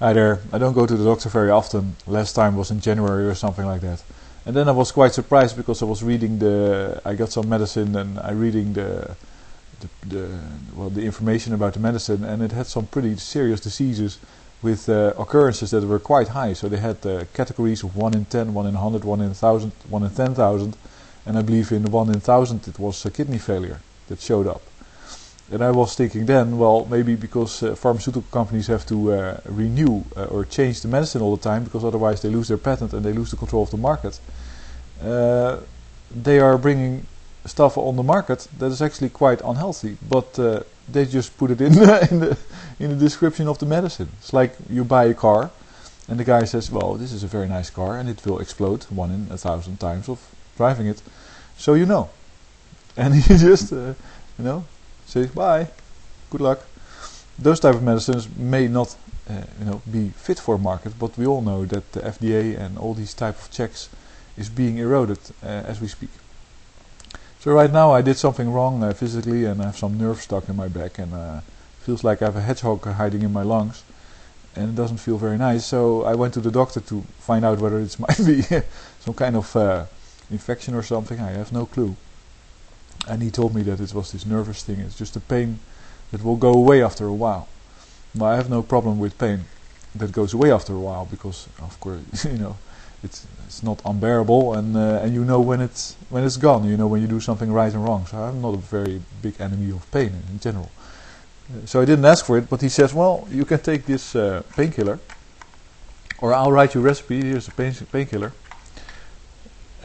Hi there. I don't go to the doctor very often. Last time was in January or something like that. And then I was quite surprised because I was reading I got some medicine and I reading the information about the medicine, and it had some pretty serious diseases with occurrences that were quite high. So they had categories of 1 in 10, 1 in 100, 1 in 1000, 1 in 10,000, and I believe in the 1 in 1000 it was kidney failure that showed up. And I was thinking then, well, maybe because pharmaceutical companies have to renew or change the medicine all the time, because otherwise they lose their patent and they lose the control of the market. They are bringing stuff on the market that is actually quite unhealthy, but they just put it in in the description of the medicine. It's like you buy a car, and the guy says, "Well, this is a very nice car, and it will explode 1 in 1,000 times of driving it." So you know, and he just says bye, good luck. Those type of medicines may not be fit for market, but we all know that the FDA and all these type of checks is being eroded as we speak. So right now I did something wrong physically, and I have some nerve stuck in my back, and feels like I have a hedgehog hiding in my lungs, and it doesn't feel very nice. So I went to the doctor to find out whether it might be some kind of infection or something. I have no clue. And he told me that it was this nervous thing. It's just a pain that will go away after a while. But I have no problem with pain that goes away after a while, because of course it's not unbearable, and when it's gone. When you do something right and wrong. So I'm not a very big enemy of pain in general. So I didn't ask for it, but he says, well, you can take this painkiller, or I'll write you a recipe. Here's a painkiller.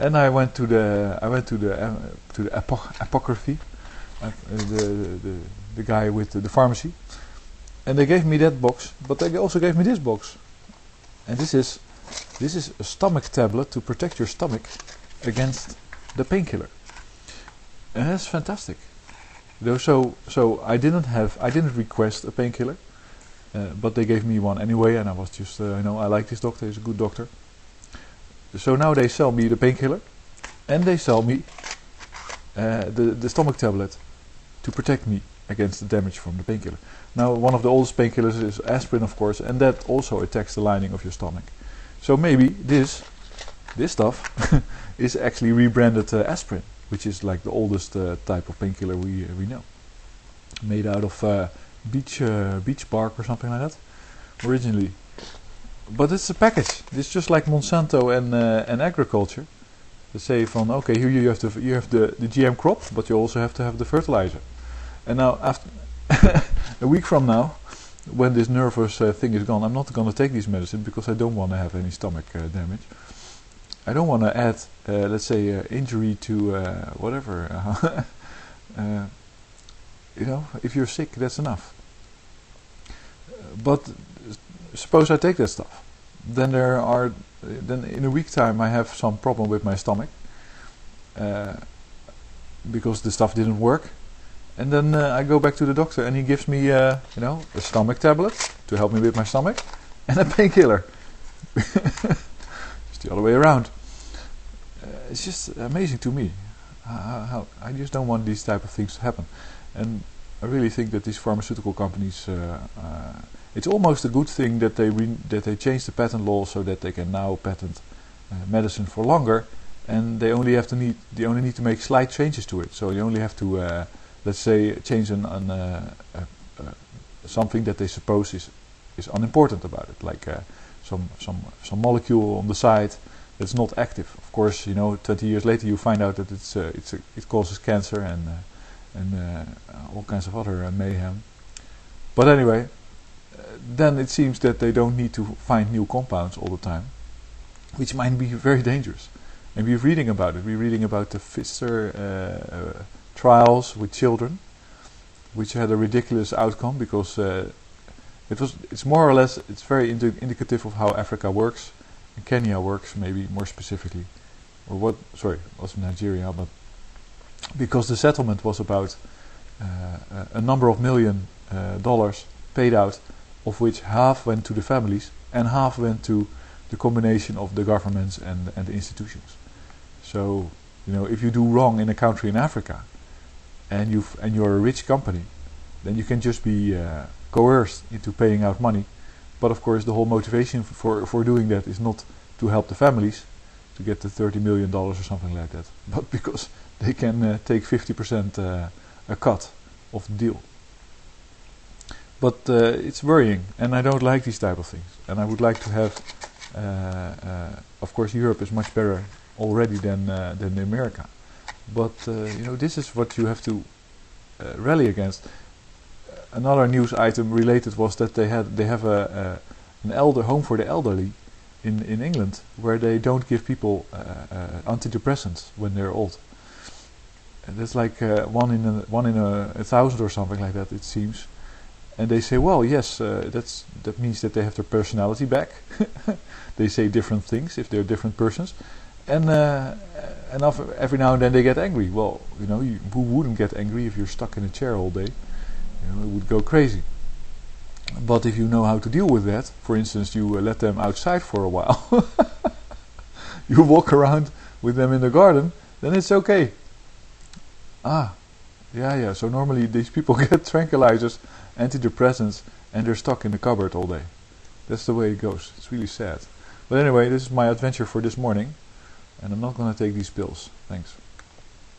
And I went to the apocryphy, the guy with the pharmacy, and they gave me that box, but they also gave me this box, and this is a stomach tablet to protect your stomach against the painkiller, and that's fantastic. So I didn't request a painkiller, but they gave me one anyway, and I was just I like this doctor, he's a good doctor. So now they sell me the painkiller, and they sell me the stomach tablet to protect me against the damage from the painkiller. Now, one of the oldest painkillers is aspirin, of course, and that also attacks the lining of your stomach. So maybe this stuff is actually rebranded aspirin, which is like the oldest type of painkiller we know, made out of beech bark or something like that, originally. But it's a package. It's just like Monsanto and agriculture. They say okay, here you have the GM crop, but you also have to have the fertilizer. And now after a week from now, when this nervous thing is gone, I'm not going to take this medicine because I don't want to have any stomach damage. I don't want to add, let's say, injury to whatever. If you're sick, that's enough. But suppose I take that stuff, then in a week time I have some problem with my stomach because the stuff didn't work, and then I go back to the doctor and he gives me a stomach tablet to help me with my stomach and a painkiller. It's the other way around. It's just amazing to me how I just don't want these type of things to happen, and I really think that these pharmaceutical companies, it's almost a good thing that they change the patent law so that they can now patent medicine for longer, and they only need to make slight changes to it. So you only have to, let's say, change something that they suppose is unimportant about it, like some molecule on the side that's not active. Of course, 20 years later you find out that it causes cancer and all kinds of other mayhem. But anyway, then it seems that they don't need to find new compounds all the time, which might be very dangerous. And we're reading about it. We're reading about the Pfizer trials with children, which had a ridiculous outcome because it's more or less, it's very indicative of how Africa works, and Kenya works maybe more specifically, or also Nigeria, but because the settlement was about a number of $1 million paid out, of which half went to the families and half went to the combination of the governments and the institutions. So, if you do wrong in a country in Africa, and you're a rich company, then you can just be coerced into paying out money But of course, the whole motivation for doing that is not to help the families to get the $30 million or something like that, but because they can take 50% a cut of the deal. But it's worrying, and I don't like these type of things. And I would like to have, of course, Europe is much better already than America. But this is what you have to rally against. Another news item related was that they have an elder home for the elderly in England, where they don't give people antidepressants when they're old. And that's like one in a 1,000 or something like that, it seems. And they say, well, yes, that means that they have their personality back. They say different things if they're different persons, and every now and then they get angry. Well, who wouldn't get angry if you're stuck in a chair all day? It would go crazy. But if you know how to deal with that, for instance, you let them outside for a while, you walk around with them in the garden, then it's okay. Yeah. So normally these people get tranquilizers, antidepressants, and they're stuck in the cupboard all day. That's the way it goes. It's really sad. But anyway, this is my adventure for this morning, and I'm not going to take these pills. Thanks.